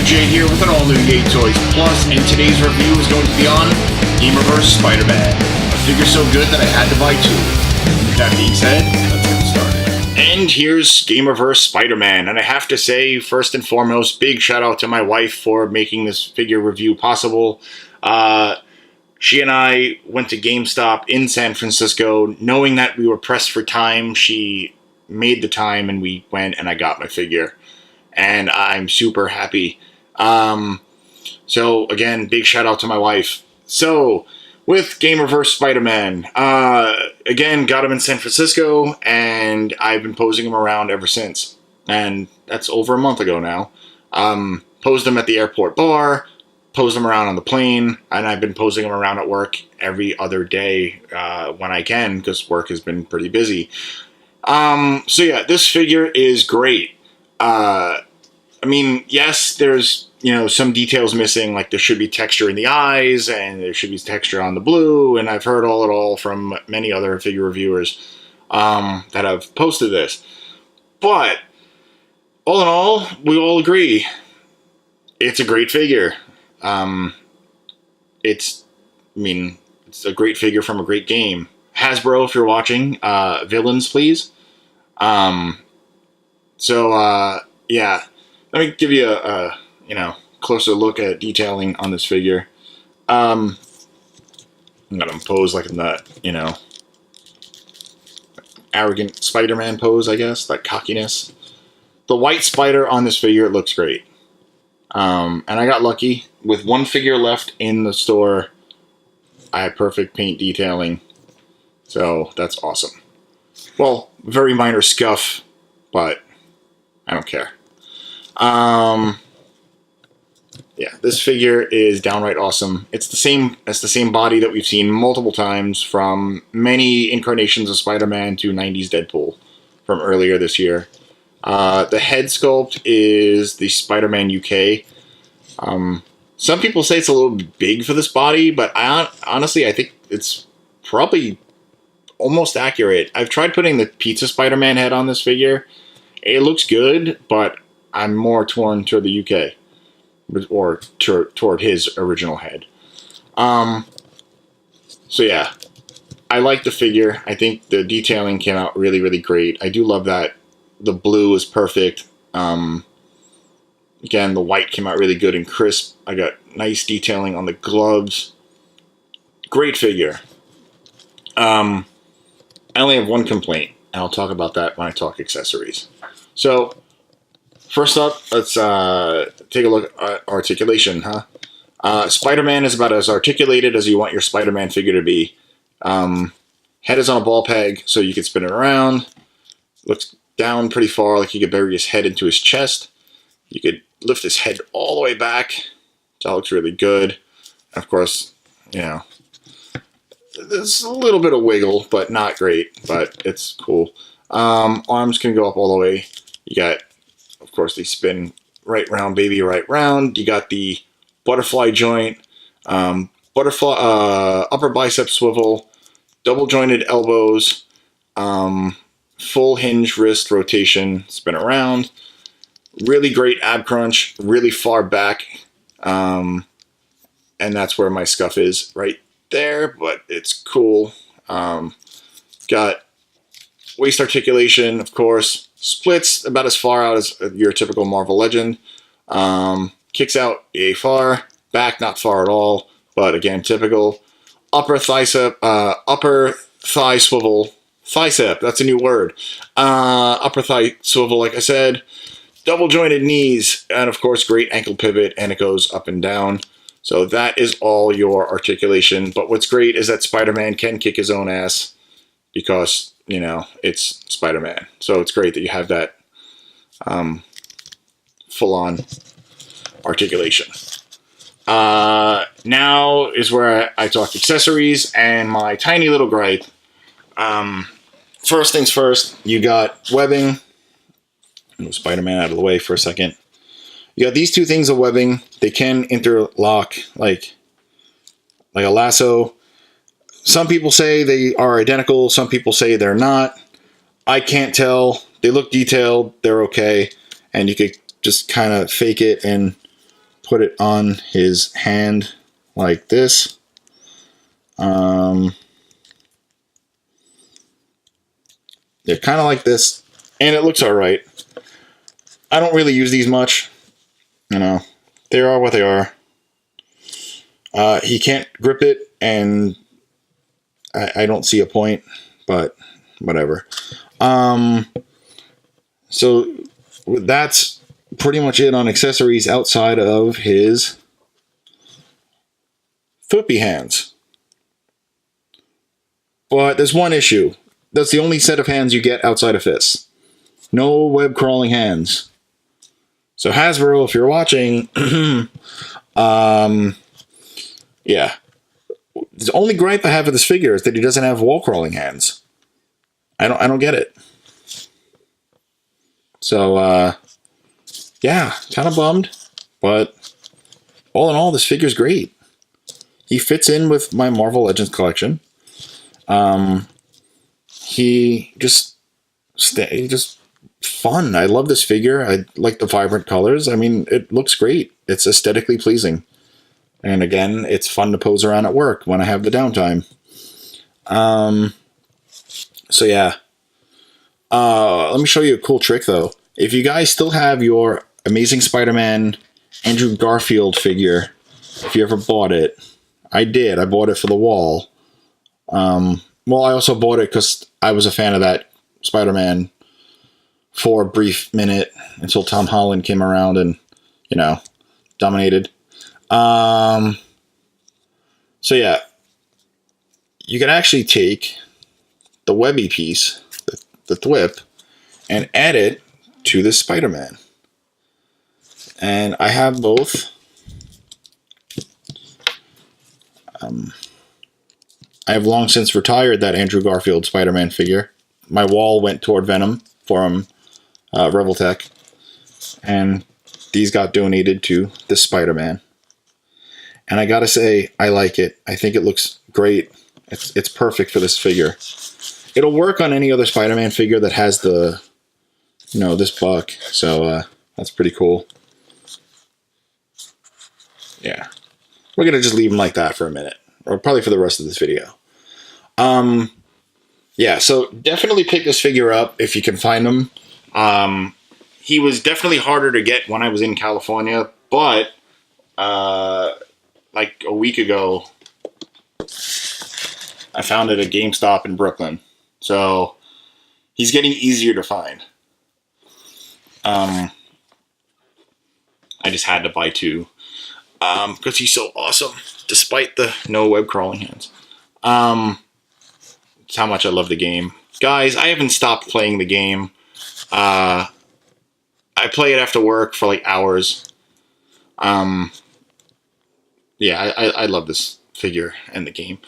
Jay here with an all-new Yay Toys Plus, and today's review is going to be on Gamerverse Spider-Man, a figure so good that I had to buy two. With that being said, let's get started. And here's Gamerverse Spider-Man, and I have to say, first and foremost, big shout out to my wife for making this figure review possible. She and I went to GameStop in San Francisco, knowing that we were pressed for time. She made the time, and we went, and I got my figure. And I'm super happy. So again, big shout out to my wife. So with Gamerverse Spider-Man, again, got him in San Francisco, and I've been posing him around ever since. And that's over a month ago now. Posed him at the airport bar, posed him around on the plane, and I've been posing him around at work every other day when I can, because work has been pretty busy. So yeah, this figure is great. I mean, yes, there's, some details missing, like there should be texture in the eyes, and there should be texture on the blue, and I've heard all it all from many other figure reviewers that have posted this. But, all in all, we all agree, it's a great figure. It's a great figure from a great game. Hasbro, if you're watching, villains, please. Yeah. Let me give you a closer look at detailing on this figure. I'm gonna pose like in that, arrogant Spider-Man pose, I guess, that cockiness. The white spider on this figure looks great. And I got lucky. With one figure left in the store, I had perfect paint detailing. So that's awesome. Well, very minor scuff, but I don't care. Yeah, this figure is downright awesome. It's the same body that we've seen multiple times from many incarnations of Spider-Man to 90s Deadpool from earlier this year. The head sculpt is the Spider-Man UK. Some people say it's a little big for this body, but honestly, I think it's probably almost accurate. I've tried putting the Pizza Spider-Man head on this figure. It looks good, but I'm more torn toward the UK, or toward his original head. So yeah, I like the figure. I think the detailing came out really, really great. I do love that the blue is perfect. Again, the white came out really good and crisp. I got nice detailing on the gloves. Great figure. I only have one complaint, and I'll talk about that when I talk accessories. So, first up, let's take a look at articulation, Spider-Man is about as articulated as you want your Spider-Man figure to be. Head is on a ball peg, so you can spin it around. Looks down pretty far, like you could bury his head into his chest. You could lift his head all the way back. That looks really good. And of course, there's a little bit of wiggle, but not great, but it's cool. Arms can go up all the way. You got, of course, they spin right round, baby, right round. You got the butterfly joint, upper bicep swivel, double jointed elbows, full hinge wrist rotation, spin around. Really great ab crunch, really far back. And that's where my scuff is, right there, but it's cool. Got waist articulation, of course. Splits about as far out as your typical Marvel Legend. Kicks out yay far. Back not far at all, but again, typical. Upper thigh swivel. Thicep, that's a new word. Upper thigh swivel, like I said. Double jointed knees, and of course, great ankle pivot, and it goes up and down. So that is all your articulation. But what's great is that Spider-Man can kick his own ass because, it's Spider-Man. So it's great that you have that full-on articulation. Now is where I talk accessories and my tiny little gripe. First things first, you got webbing. Move Spider-Man out of the way for a second. You got these two things of webbing. They can interlock like a lasso. Some people say they are identical. Some people say they're not. I can't tell. They look detailed. They're okay. And you could just kind of fake it and put it on his hand like this. Yeah, kind of like this, and it looks all right. I don't really use these much. You know, they are what they are. He can't grip it, and I don't see a point, but whatever. So that's pretty much it on accessories outside of his flippy hands. But there's one issue. That's the only set of hands you get outside of fists. No web crawling hands. So Hasbro, if you're watching, yeah. The only gripe I have with this figure is that he doesn't have wall crawling hands. I don't get it. So yeah, kind of bummed, but all in all, this figure's great. He fits in with my Marvel Legends collection. He just fun. I love this figure. I like the vibrant colors. I mean, it looks great. It's aesthetically pleasing. And again, it's fun to pose around at work when I have the downtime. So yeah. Let me show you a cool trick though. If you guys still have your Amazing Spider-Man Andrew Garfield figure, if you ever bought it, I did. I bought it for the wall. Well, I also bought it because I was a fan of that Spider-Man for a brief minute until Tom Holland came around and, you know, dominated. So yeah, you can actually take the webby piece, the thwip, and add it to this Spider-Man. And I have both. I have long since retired that Andrew Garfield Spider-Man figure. My wall went toward Venom from Reveltech, and these got donated to this Spider-Man. And I gotta say, I like it. I think it looks great. It's perfect for this figure. It'll work on any other Spider-Man figure that has the, you know, this buck. So that's pretty cool. Yeah. We're gonna just leave him like that for a minute, or probably for the rest of this video. Yeah, so definitely pick this figure up if you can find him. He was definitely harder to get when I was in California, but like a week ago, I found it at GameStop in Brooklyn. So he's getting easier to find. I just had to buy two because he's so awesome, despite the no web crawling hands. It's how much I love the game. Guys, I haven't stopped playing the game. I play it after work for like hours. Yeah, I love this figure and the game.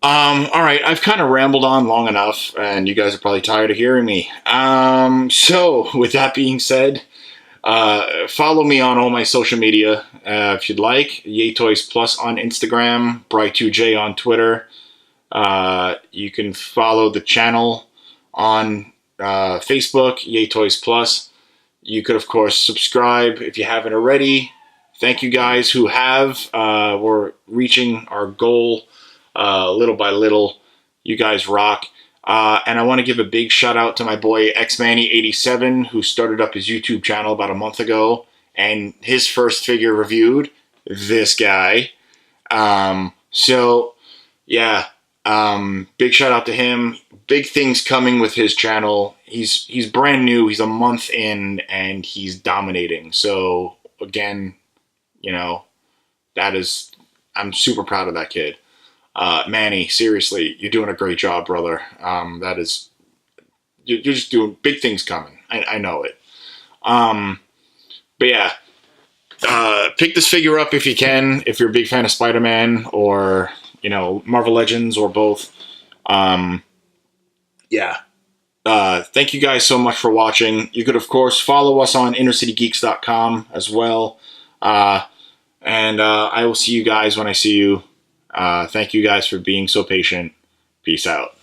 Alright, I've kind of rambled on long enough, and you guys are probably tired of hearing me. So, with that being said, follow me on all my social media if you'd like. Yay Toys Plus on Instagram, Bright2J on Twitter. You can follow the channel on Facebook, Yay Toys Plus. You could, of course, subscribe if you haven't already. Thank you guys who have. We're reaching our goal little by little. You guys rock. And I want to give a big shout out to my boy xmanny87, who started up his YouTube channel about a month ago, and his first figure reviewed, this guy. So yeah, big shout out to him. Big things coming with his channel. He's brand new. He's a month in, and he's dominating. So again, you know, I'm super proud of that kid. Manny, seriously, you're doing a great job, brother. You're just doing big things coming. I know it. But yeah, pick this figure up if you can, if you're a big fan of Spider-Man or, you know, Marvel Legends or both. Yeah. Thank you guys so much for watching. You could, of course, follow us on InnerCityGeeks.com as well. And I will see you guys when I see you. Thank you guys for being so patient. Peace out.